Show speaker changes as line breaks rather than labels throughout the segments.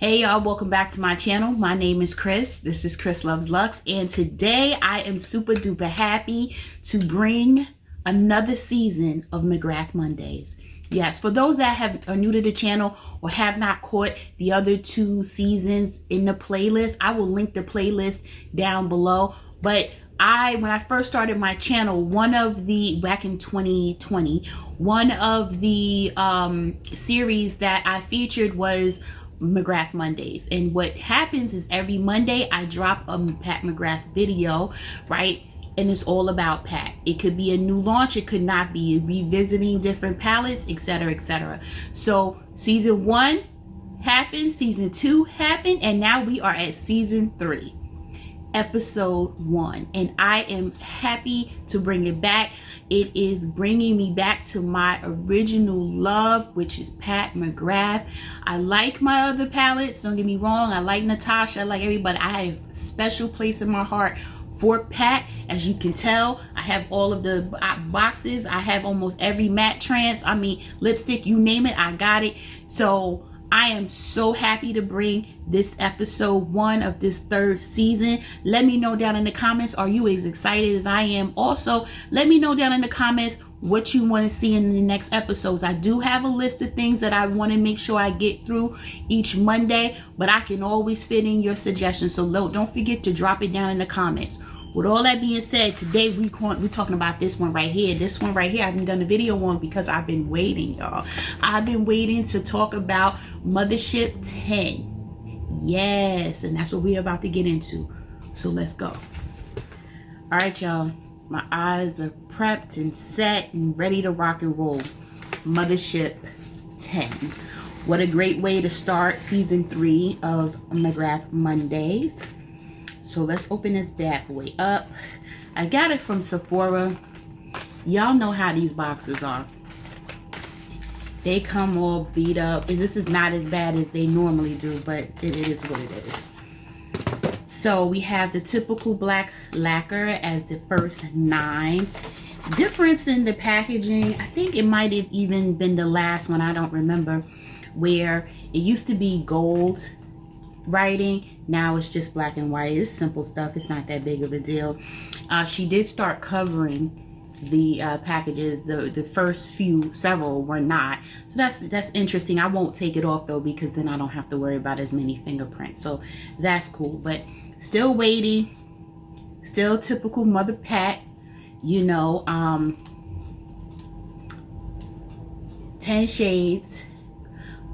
Hey y'all, welcome back to my channel. My name is Chris. This is ChrisLuvsLux, and today I am super duper happy to bring another season of McGrath Mondays. Yes, for those that are new to the channel or have not caught the other two seasons in the playlist, I will link the playlist down below. But when I first started my channel, back in 2020, one of the series that I featured was McGrath Mondays. And what happens is every Monday I drop a Pat McGrath video, right? And it's all about Pat. It could be a new launch, it could not be, revisiting different palettes, etc., etc. So season 1 happened, season 2 happened, and now we are at season 3. Episode 1, and I am happy to bring it back. It is bringing me back to my original love, which is Pat McGrath. I like my other palettes, don't get me wrong. I like Natasha, I like everybody. I have a special place in my heart for Pat. As you can tell, I have all of the boxes. I have almost every matte trance, lipstick, you name it, I got it. So I am so happy to bring this episode 1 of this 3rd season. Let me know down in the comments, are you as excited as I am? Also, let me know down in the comments what you want to see in the next episodes. I do have a list of things that I want to make sure I get through each Monday, but I can always fit in your suggestions. So don't forget to drop it down in the comments. With all that being said, today we're talking about this one right here. This one right here, I haven't done a video on because I've been waiting, y'all. I've been waiting to talk about Mothership 10. Yes, and that's what we're about to get into. So let's go. All right, y'all. My eyes are prepped and set and ready to rock and roll. Mothership 10. What a great way to start season 3 of McGrath Mondays. So let's open this bad boy up. I got it from Sephora. Y'all know how these boxes are. They come all beat up. This is not as bad as they normally do, but it is what it is. So we have the typical black lacquer as the first 9. Difference in the packaging, I think it might have even been the last one, I don't remember, where it used to be gold writing. Now it's just black and white. It's simple stuff. It's not that big of a deal. She did start covering the packages. The first several were not. So that's interesting. I won't take it off though, because then I don't have to worry about as many fingerprints. So that's cool. But still weighty. Still typical Mother Pat. You know, 10 shades.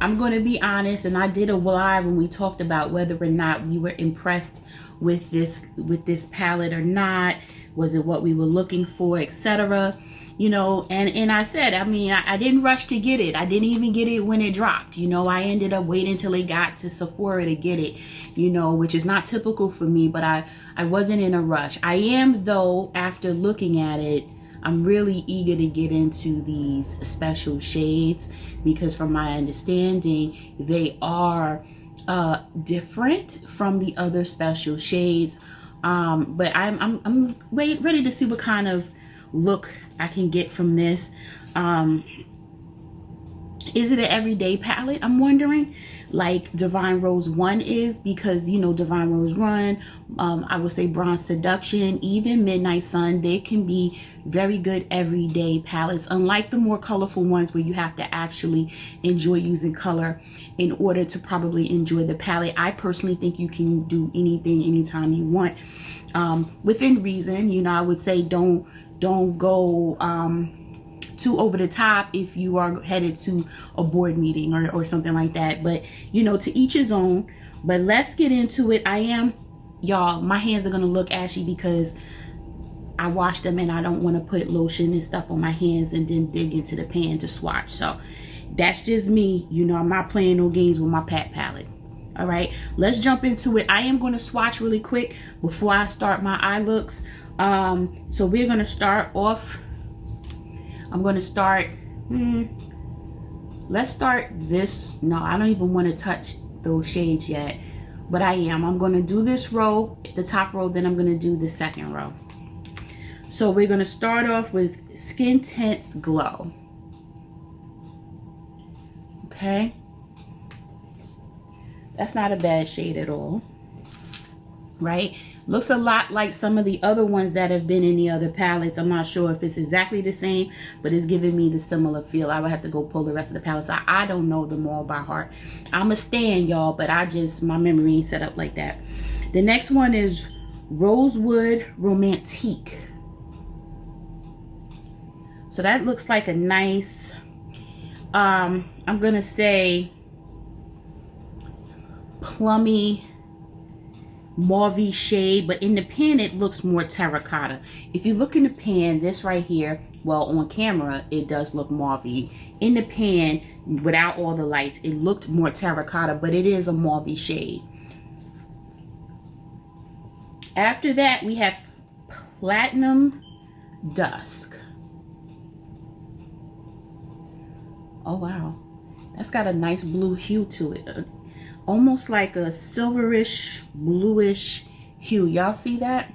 I'm going to be honest, and I did a live when we talked about whether or not we were impressed with this palette or not. Was it what we were looking for, etc. You know, and I said, I didn't rush to get it. I didn't even get it when it dropped. You know, I ended up waiting until it got to Sephora to get it, you know, which is not typical for me, but I wasn't in a rush. I am, though, after looking at it, I'm really eager to get into these special shades, because from my understanding, they are different from the other special shades. But I'm ready to see what kind of look I can get from this. Is it an everyday palette? I'm wondering, like Divine Rose 1 is, because, you know, Divine Rose 1, I would say Bronze Seduction, even Midnight Sun, they can be very good everyday palettes, unlike the more colorful ones where you have to actually enjoy using color in order to probably enjoy the palette. I personally think you can do anything, anytime you want, within reason. You know, I would say don't go too over the top if you are headed to a board meeting or something like that. But, you know, to each his own. But let's get into it. Y'all, my hands are gonna look ashy because I washed them and I don't want to put lotion and stuff on my hands and then dig into the pan to swatch. So that's just me. You know, I'm not playing no games with my Pat palette. All right, let's jump into it. I am going to swatch really quick before I start my eye looks. So we're going to start off. I'm going to start, let's start this. No, I don't even want to touch those shades yet, but I'm going to do this row, the top row, then I'm going to do the second row. So we're going to start off with Skin Tints Glow. Okay. That's not a bad shade at all, right? Looks a lot like some of the other ones that have been in the other palettes. I'm not sure if it's exactly the same, but it's giving me the similar feel. I would have to go pull the rest of the palettes. I don't know them all by heart. I'm a stan, y'all, but my memory ain't set up like that. The next one is Rosewood Romantique. So that looks like a nice, I'm gonna say plummy mauve shade, but in the pan it looks more terracotta. If you look in the pan, this right here, well, on camera it does look mauve. In the pan, without all the lights, it looked more terracotta, but it is a mauve shade. After that, we have Platinum Dusk. Oh wow, that's got a nice blue hue to it. Almost like a silverish, bluish hue. Y'all see that?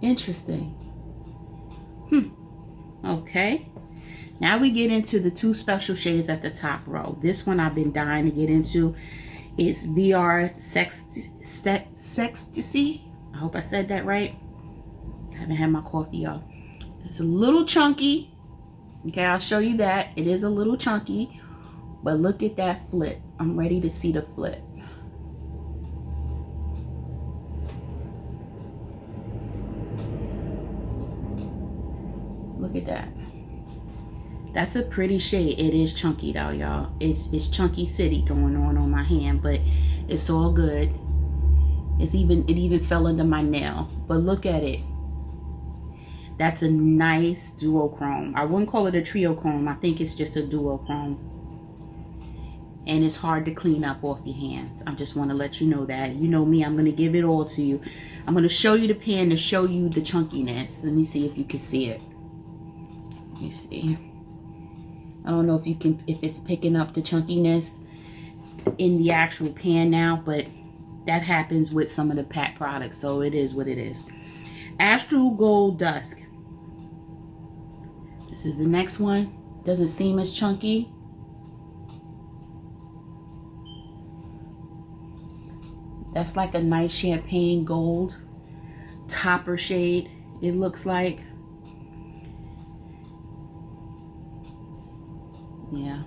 Interesting. Okay. Now we get into the two special shades at the top row. This one I've been dying to get into. It's VR Sextasy. I hope I said that right. I haven't had my coffee, y'all. It's a little chunky. Okay, I'll show you that. It is a little chunky. But look at that flip. I'm ready to see the flip. Look at that. That's a pretty shade. It is chunky though, y'all. It's chunky city going on my hand, but it's all good. It even fell under my nail. But look at it. That's a nice duochrome. I wouldn't call it a triochrome. I think it's just a duochrome. And it's hard to clean up off your hands. I just want to let you know that. You know me, I'm going to give it all to you. I'm going to show you the pan to show you the chunkiness. Let me see if you can see it. Let me see. I don't know if it's picking up the chunkiness in the actual pan now, but that happens with some of the Pat products, so it is what it is. Astral Gold Dusk. This is the next one. Doesn't seem as chunky. That's like a nice champagne gold topper shade, it looks like. Yeah.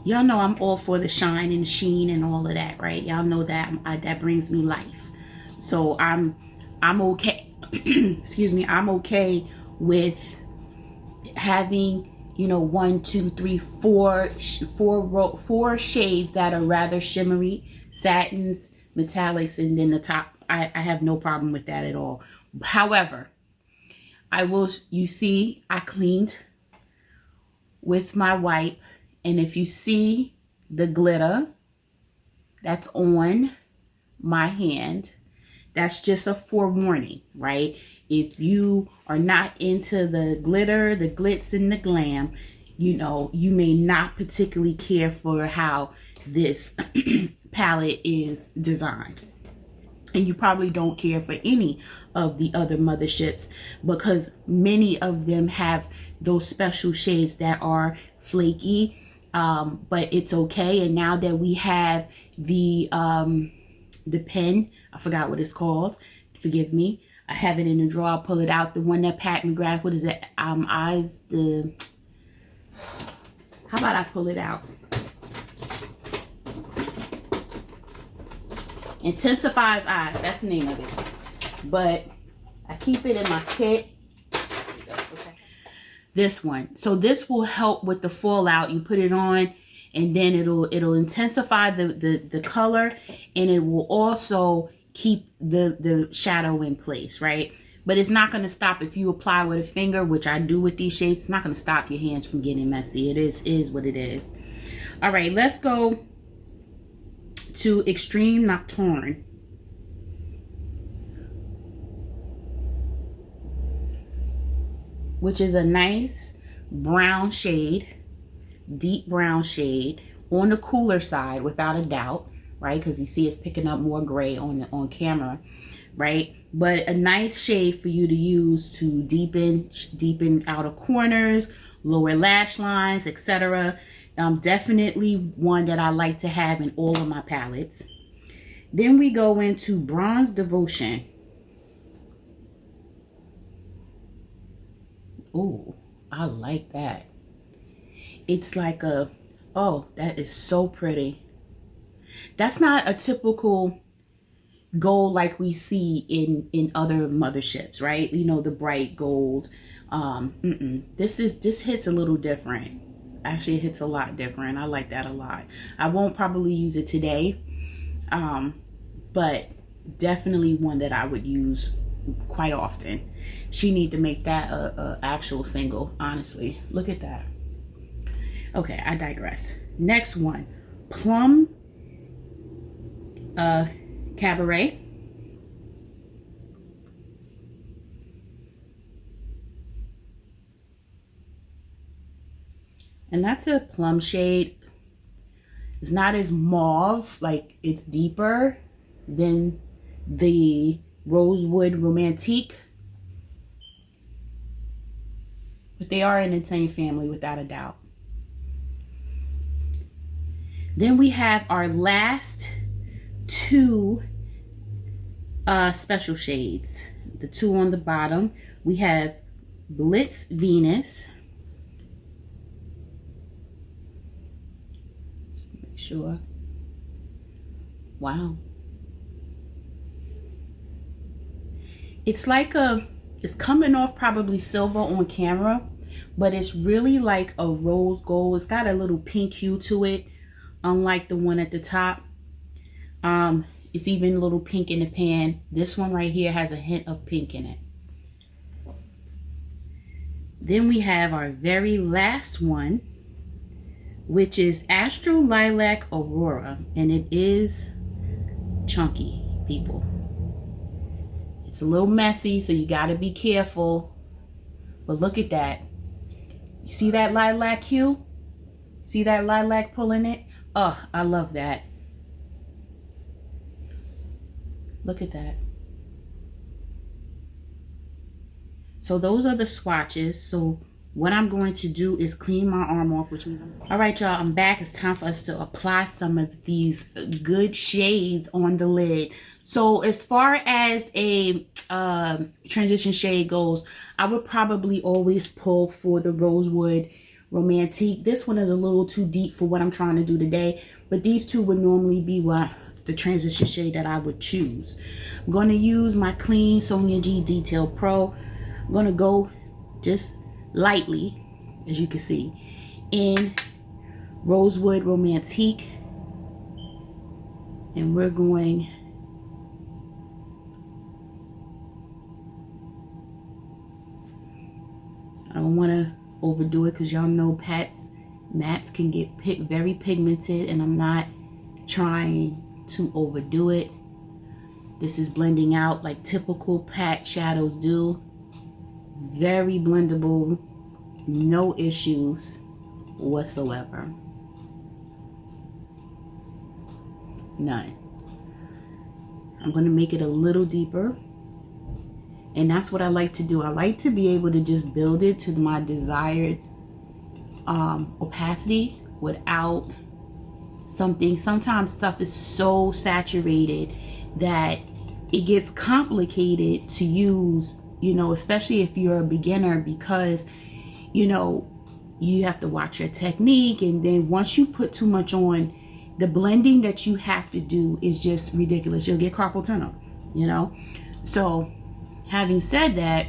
Y'all know I'm all for the shine and sheen and all of that, right? Y'all know that that brings me life. So I'm okay. Excuse me. I'm okay with having, you know, 1, 2, 3, 4 shades that are rather shimmery, satins, metallics, and then the top. I have no problem with that at all. However, you see, I cleaned with my wipe, and if you see the glitter that's on my hand, that's just a forewarning, right? If you are not into the glitter, the glitz, and the glam, you know, you may not particularly care for how this palette is designed. And you probably don't care for any of the other motherships because many of them have those special shades that are flaky, but it's okay. And now that we have the pen, I forgot what it's called, forgive me, I have it in the drawer, I'll pull it out, the one that Pat McGrath, what is it, how about I pull it out? Intensifies Eyes, that's the name of it. But I keep it in my kit. Okay. This one. So this will help with the fallout. You put it on and then it'll intensify the color, and it will also keep the shadow in place, right? But it's not going to stop if you apply with a finger, which I do with these shades. It's not going to stop your hands from getting messy. It is what it is. All right, let's go to Extreme Nocturne. Which is a nice brown shade, deep brown shade, on the cooler side without a doubt, right? Because you see it's picking up more gray on camera, right? But a nice shade for you to use to deepen outer corners, lower lash lines, etc. Definitely one that I like to have in all of my palettes. Then we go into Bronze Devotion. Oh, I like that. It's like a, oh, that is so pretty. That's not a typical gold like we see in other motherships, right? You know, the bright gold. This hits a little different. Actually, it hits a lot different. I like that a lot. I won't probably use it today, but definitely one that I would use quite often. She need to make that a actual single, honestly. Look at that. Okay, I digress. Next one, Plum Cabaret. And that's a plum shade. It's not as mauve, like it's deeper than the Rosewood Romantique. But they are in the same family without a doubt. Then we have our last two special shades. The two on the bottom. We have Blitz Venus. Just make sure. Wow. It's like it's coming off probably silver on camera, but it's really like a rose gold. It's got a little pink hue to it, unlike the one at the top. It's even a little pink in the pan. This one right here has a hint of pink in it. Then we have our very last one, which is Astral Lilac Aurora, and it is chunky, people. It's a little messy, so you got to be careful. But look at that. You see that lilac hue? See that lilac pulling it? Oh, I love that. Look at that. So those are the swatches. So what I'm going to do is clean my arm off, which means all right, y'all, I'm back. It's time for us to apply some of these good shades on the lid. So as far as a transition shade goes, I would probably always pull for the Rosewood Romantique. This one is a little too deep for what I'm trying to do today, but these two would normally be what the transition shade that I would choose. I'm going to use my clean Sonia G Detail Pro. I'm going to go just lightly, as you can see, in Rosewood Romantique, and we're going I don't want to overdo it because y'all know mattes can get very pigmented, and I'm not trying to overdo it. This is blending out like typical pat shadows do. Very blendable, no issues whatsoever. None. I'm going to make it a little deeper, and that's what I like to do. I like to be able to just build it to my desired opacity without something. Sometimes stuff is so saturated that it gets complicated to use, you know, especially if you're a beginner, because, you know, you have to watch your technique, and then once you put too much on, the blending that you have to do is just ridiculous. You'll get carpal tunnel, you know. So having said that,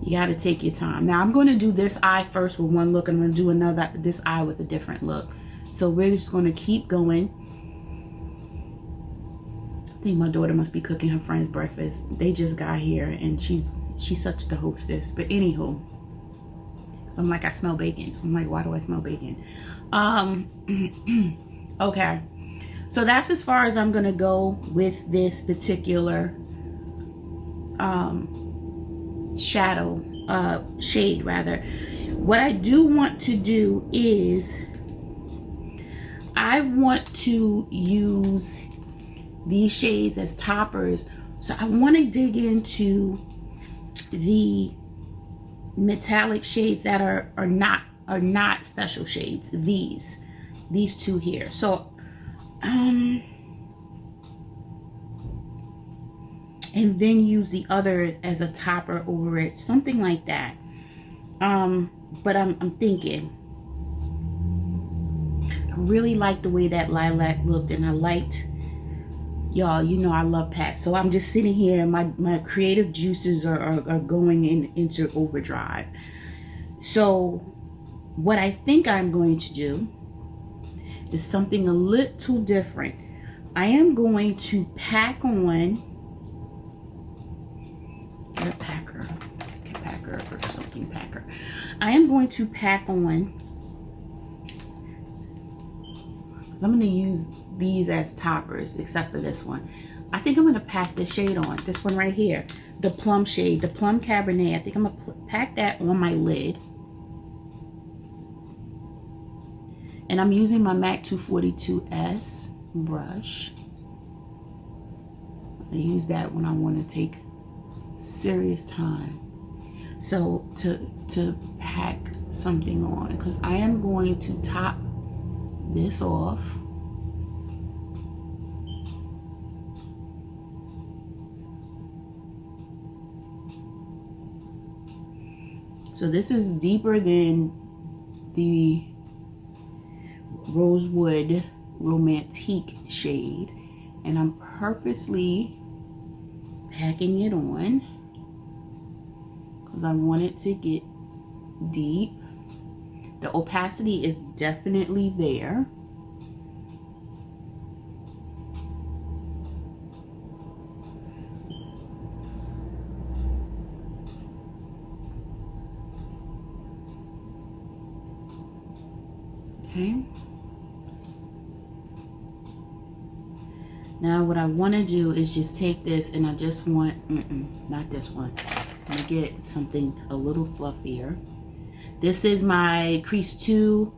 you got to take your time. Now I'm going to do this eye first with one look, and I'm going to do this eye with a different look. So we're just going to keep going. I think my daughter must be cooking her friend's breakfast. They just got here, and she's such the hostess. But anywho, so I'm like, I smell bacon. I'm like, why do I smell bacon? Okay, so that's as far as I'm gonna go with this particular shade rather. What I do want to do is I want to use these shades as toppers. So I want to dig into the metallic shades that are not are not special shades. These two here. So and then use the other as a topper over it, something like that. But I'm thinking, I really like the way that lilac looked, and I liked, y'all, you know I love packs. So I'm just sitting here and my creative juices are going into overdrive. So what I think I'm going to do is something a little different. I am going to pack on a packer or something packer. I am going to pack on, because I'm going to use these as toppers, except for this one. I think I'm going to pack this shade on, this one right here, the Plum shade, the Plum Cabernet. I think I'm going to pack that on my lid. And I'm using my MAC 242S brush. I use that when I want to take serious time. So to pack something on, because I am going to top this off. So this is deeper than the Rosewood Romantique shade, and I'm purposely packing it on because I want it to get deep. The opacity is definitely there. Okay. Now what I want to do is just take this, and I just want, not this one. I'm going to get something a little fluffier. This is my Crease 2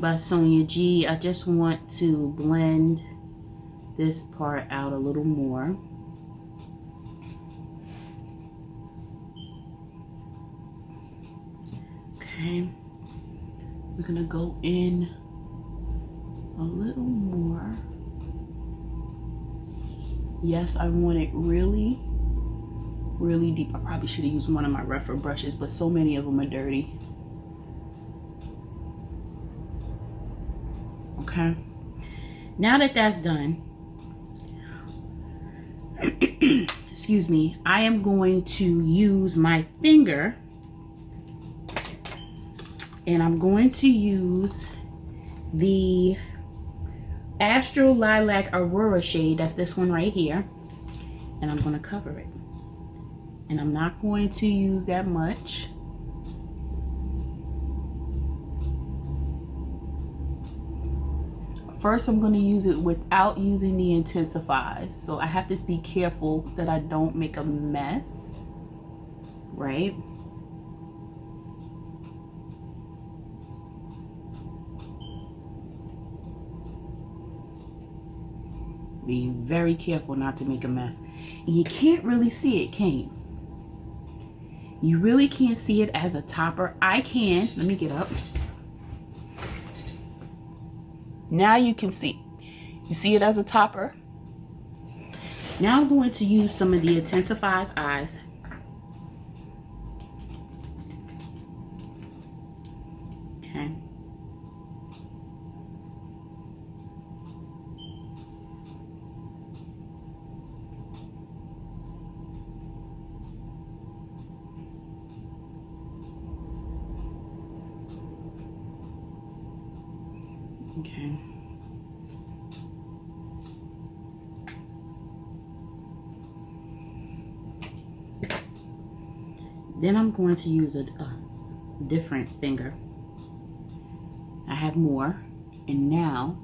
by Sonia G. I just want to blend this part out a little more. Okay. We're going to go in a little more. Yes, I want it really, really deep. I probably should have used one of my rougher brushes, but so many of them are dirty. Okay. Now that that's done, excuse me, I am going to use my finger, and I'm going to use the Astral Lilac Aurora shade. That's this one right here. And I'm going to cover it. And I'm not going to use that much. First, I'm going to use it without using the intensifiers. So I have to be careful that I don't make a mess. Right? Be very careful not to make a mess. And you can't really see it, can you? You really can't see it as a topper. I can. Let me get up. Now you can see. You see it as a topper? Now I'm going to use some of the Intensifies Eyes. Okay. Okay. Then I'm going to use a different finger. I have more, and now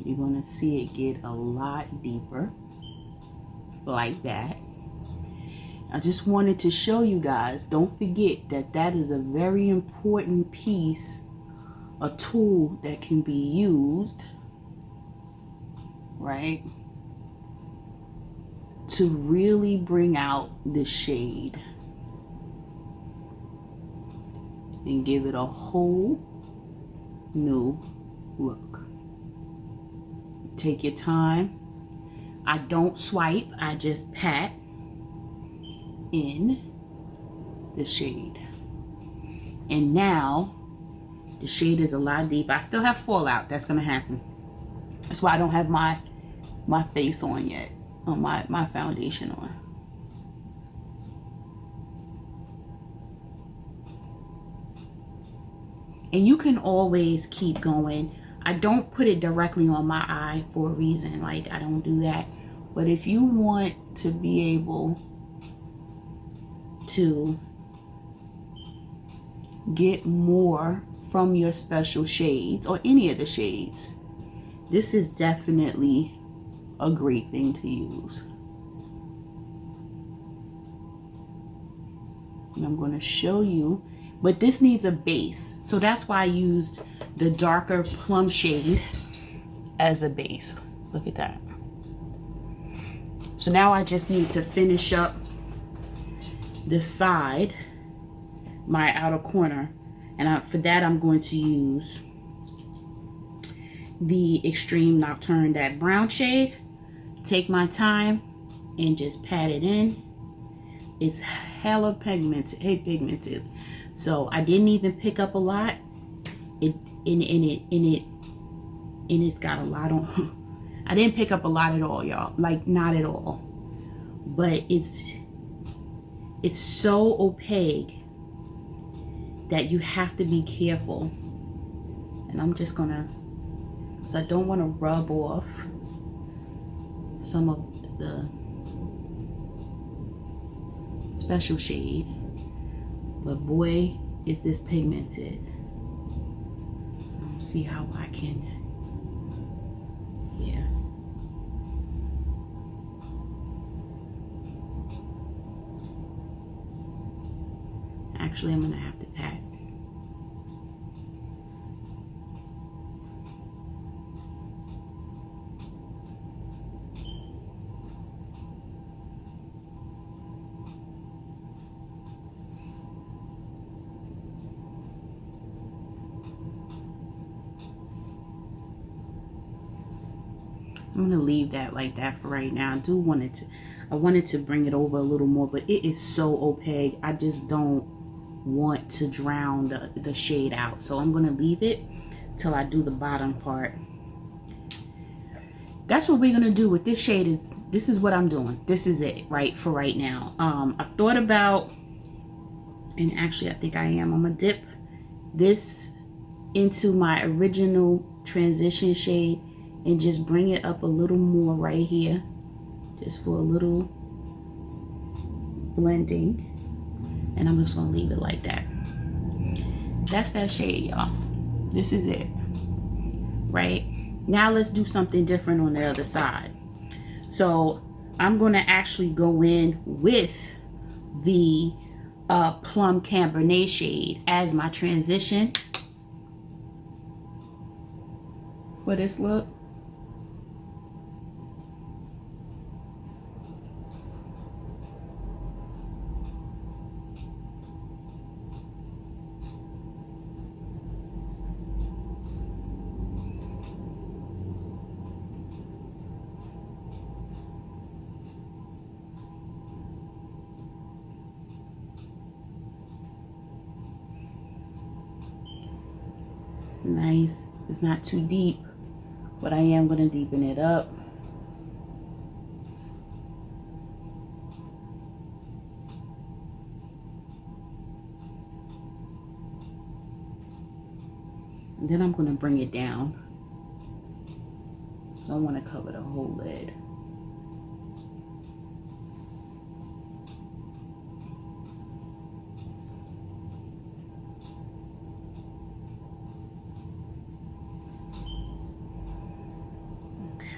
you're going to see it get a lot deeper, like that. I just wanted to show you guys, don't forget that that is a very important piece, a tool that can be used, right, to really bring out the shade. and give it a whole new look. Take your time. I don't swipe, I just pat in the shade. And now the shade is a lot deeper. I still have fallout. That's gonna happen. That's why I don't have my face on yet, or my foundation on. And you can always keep going. I don't put it directly on my eye for a reason. Like, I don't do that. But if you want to be able to get more from your special shades, or any of the shades, this is definitely a great thing to use. And I'm going to show you, but this needs a base, so that's why I used the darker plum shade as a base. Look at that. So now I just need to finish up this side, my outer corner, and for that I'm going to use the Extreme Nocturne, that brown shade. Take my time and just pat it in. It's hella pigmented. So I didn't even pick up a lot. It's got a lot on. I didn't pick up a lot at all, y'all. Like, not at all. But it's so opaque that you have to be careful. And I'm just gonna, because I don't want to rub off some of the special shade. But boy, is this pigmented. See how I can, yeah. Actually, I'm gonna have to pat. I'm gonna leave that like that for right now. I wanted to bring it over a little more, but it is so opaque. I just don't want to drown the shade out. So I'm gonna leave it till I do the bottom part. That's what we're gonna do with this shade. This is what I'm doing. This is it, right, for right now. I thought about, and actually I think I am, I'm gonna dip this into my original transition shade and just bring it up a little more right here, just for a little blending. And I'm just gonna leave it like that. That's that shade, y'all. This is it, right? Now let's do something different on the other side. So I'm gonna actually go in with the Plum Cabernet shade as my transition for this look. It's nice. It's not too deep, but I am going to deepen it up. And then I'm going to bring it down. So I want to cover the whole lid.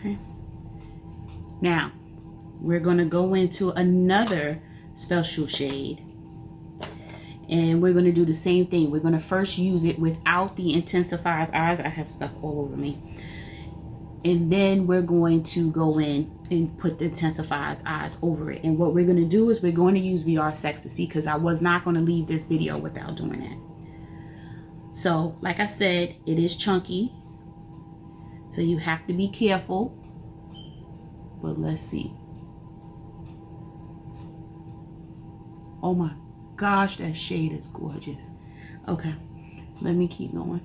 Okay. Now, we're going to go into another special shade. And we're going to do the same thing. We're going to first use it without the intensifiers eyes. I have stuff all over me. And then we're going to go in and put the intensifiers eyes over it. And what we're going to do is we're going to use VR Ecstasy, because I was not going to leave this video without doing that. So like I said, it is chunky, so you have to be careful. But let's see. Oh my gosh, that shade is gorgeous. Okay, let me keep going.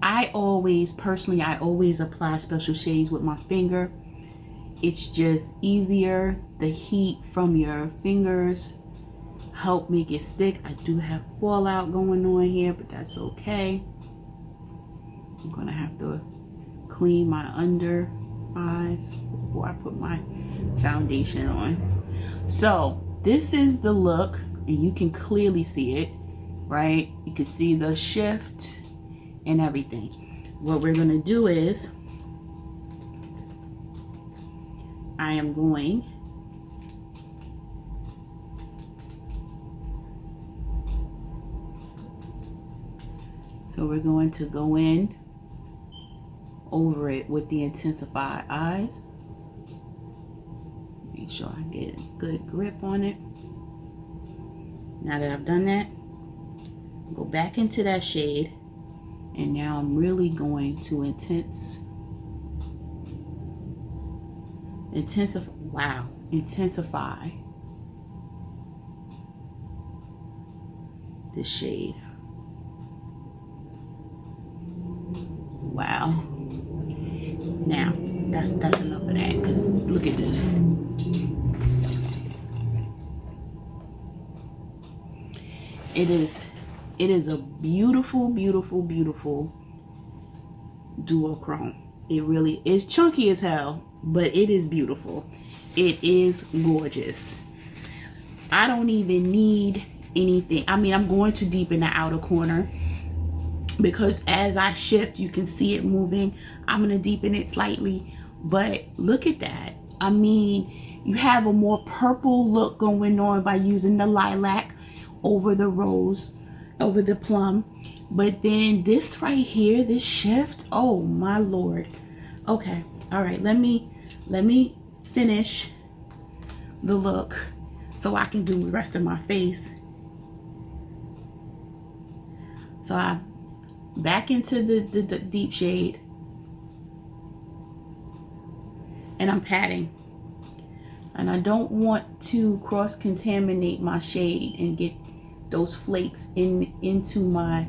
I always apply special shades with my finger. It's just easier. The heat from your fingers help make it stick. I do have fallout going on here, but that's okay. I'm gonna have to clean my under eyes before I put my foundation on. So this is the look, and you can clearly see it, right? You can see the shift and everything. What we're gonna do is I am going we're going to go in over it with the intensified eyes. Make sure I get a good grip on it. Now that I've done that, go back into that shade, and now I'm really going to intensify this shade. Wow. Now that's enough of that, because look at this. It is a beautiful, beautiful, beautiful duochrome. It really is chunky as hell, but it is beautiful. It is gorgeous. I don't even need anything. I mean, I'm going to deepen the outer corner, because as I shift, you can see it moving. I'm going to deepen it slightly, but look at that. I mean, you have a more purple look going on by using the lilac over the rose, over the plum. But then this right here, this shift, oh my Lord. Okay, all right, let me finish the look so I can do the rest of my face. So I back into the deep shade, and I'm patting, and I don't want to cross contaminate my shade and get those flakes into my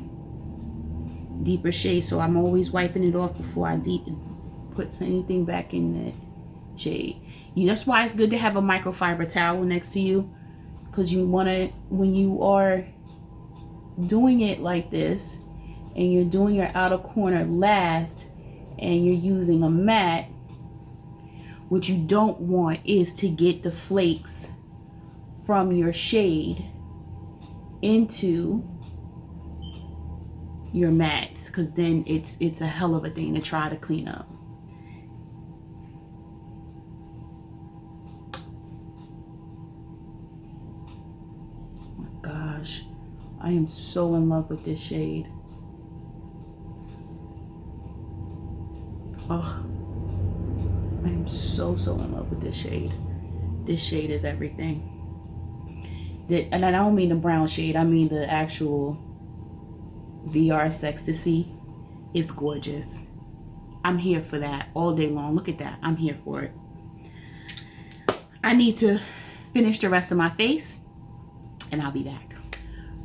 deeper shade. So I'm always wiping it off before I put anything back in that shade. That's why it's good to have a microfiber towel next to you, because you want to, when you are doing it like this and you're doing your outer corner last and you're using a mat, what you don't want is to get the flakes from your shade into your mats, because then it's a hell of a thing to try to clean up. Oh my gosh, I am so in love with this shade. Oh, I am so in love with this shade. This shade is everything. And I don't mean the brown shade, I mean the actual VR Sextasy. It's gorgeous. I'm here for that all day long. Look at that. I'm here for it. I need to finish the rest of my face, and I'll be back.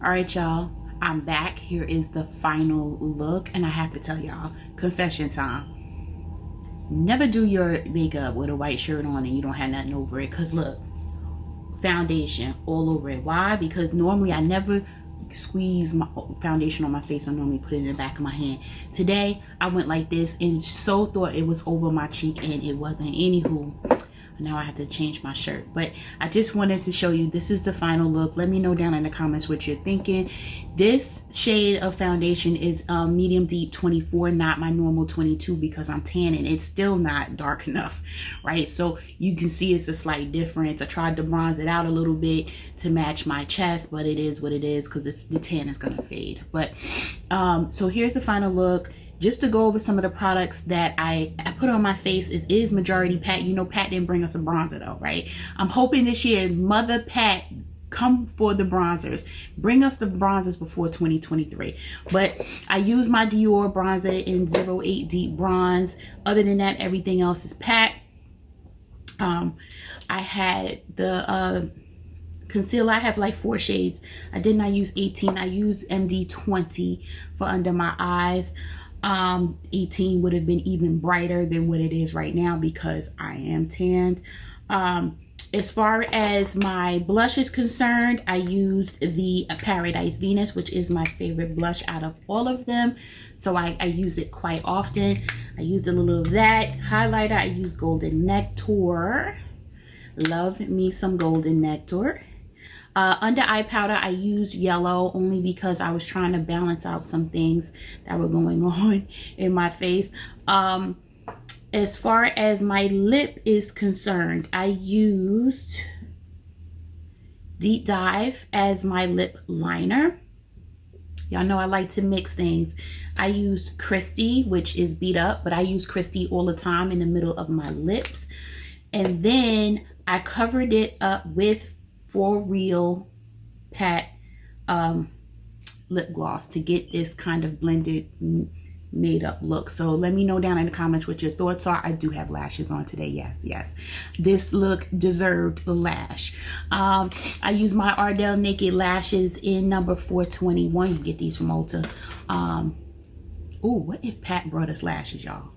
All right, y'all. I'm back. Here is the final look, and I have to tell y'all, confession time. Never do your makeup with a white shirt on and you don't have nothing over it, because look, foundation all over it. Why? Because normally I never squeeze my foundation on my face. I normally put it in the back of my hand. Today I went like this and so thought it was over my cheek, and it wasn't. Anywho, now I have to change my shirt, but I just wanted to show you this is the final look. Let me know down in the comments what you're thinking. This shade of foundation is medium deep 24, not my normal 22, because I'm tanning. It's still not dark enough, right? So you can see it's a slight difference. I tried to bronze it out a little bit to match my chest, but it is what it is, because the tan is gonna fade. But so here's the final look. just to go over some of the products that I put on my face. It is majority Pat. You know, Pat didn't bring us a bronzer though, right? I'm hoping this year, Mother Pat, come for the bronzers. Bring us the bronzers before 2023. But I use my Dior bronzer in 08 Deep Bronze. Other than that, everything else is Pat. I had the concealer. I have like 4 shades. I did not use 18. I used MD20 for under my eyes. 18 would have been even brighter than what it is right now because I am tanned. As far as my blush is concerned, I used the Paradise Venus, which is my favorite blush out of all of them. So I use it quite often. I used a little of that. Highlighter, I used Golden Nectar. Love me some Golden Nectar. Under eye powder, I used yellow only because I was trying to balance out some things that were going on in my face. As far as my lip is concerned, I used Deep Dive as my lip liner. Y'all know I like to mix things. I used Christie, which is beat up, but I use Christie all the time in the middle of my lips. And then I covered it up with For Real Pat lip gloss to get this kind of blended made up look. So let me know down in the comments what your thoughts are. I do have lashes on today. Yes, this look deserved the lash. I use my Ardell Naked Lashes in number 421. You can get these from Ulta. Oh, what if Pat brought us lashes, y'all?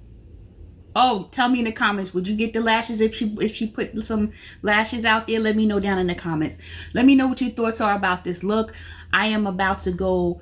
Oh, tell me in the comments, would you get the lashes if she put some lashes out there? Let me know down in the comments. Let me know what your thoughts are about this look. I am about to go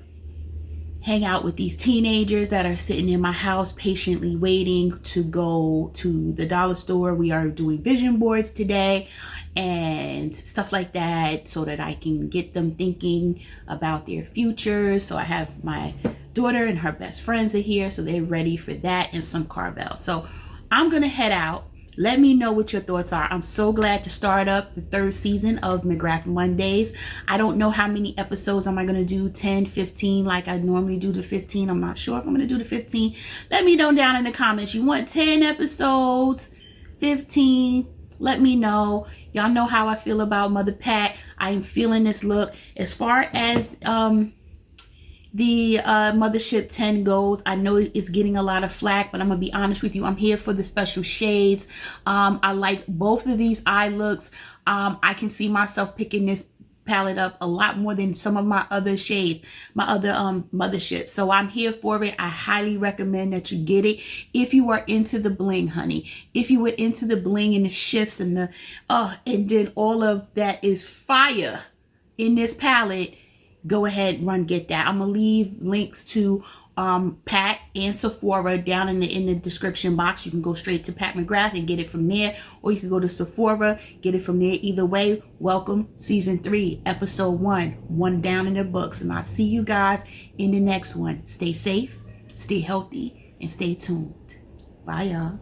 hang out with these teenagers that are sitting in my house patiently waiting to go to the dollar store. We are doing vision boards today and stuff like that so that I can get them thinking about their futures. So I have my daughter and her best friends are here, so they're ready for that, and some Carvel. So I'm gonna head out. Let me know what your thoughts are. I'm so glad to start up the 3rd season of McGrath Mondays. I don't know how many episodes am I going to do, 10, 15, like I normally do the 15. I'm not sure if I'm going to do the 15. Let me know down in the comments. You want 10 episodes, 15? Let me know. Y'all know how I feel about Mother Pat. I am feeling this look. As far as the Mothership 10 goes, I know it's getting a lot of flack, but I'm gonna be honest with you, I'm here for the special shades. I like both of these eye looks. I can see myself picking this palette up a lot more than some of my other shades, my other Mothership. So I'm here for it. I highly recommend that you get it if you are into the bling, honey. If you were into the bling and the shifts and the and then all of that is fire in this palette, go ahead, run get that. I'm gonna leave links to Pat and Sephora down in the description box. You can go straight to Pat McGrath and get it from there, or you can go to Sephora, get it from there. Either way, welcome season 3, episode 1 down in the books. And I'll see you guys in the next one. Stay safe, stay healthy, and stay tuned. Bye, y'all.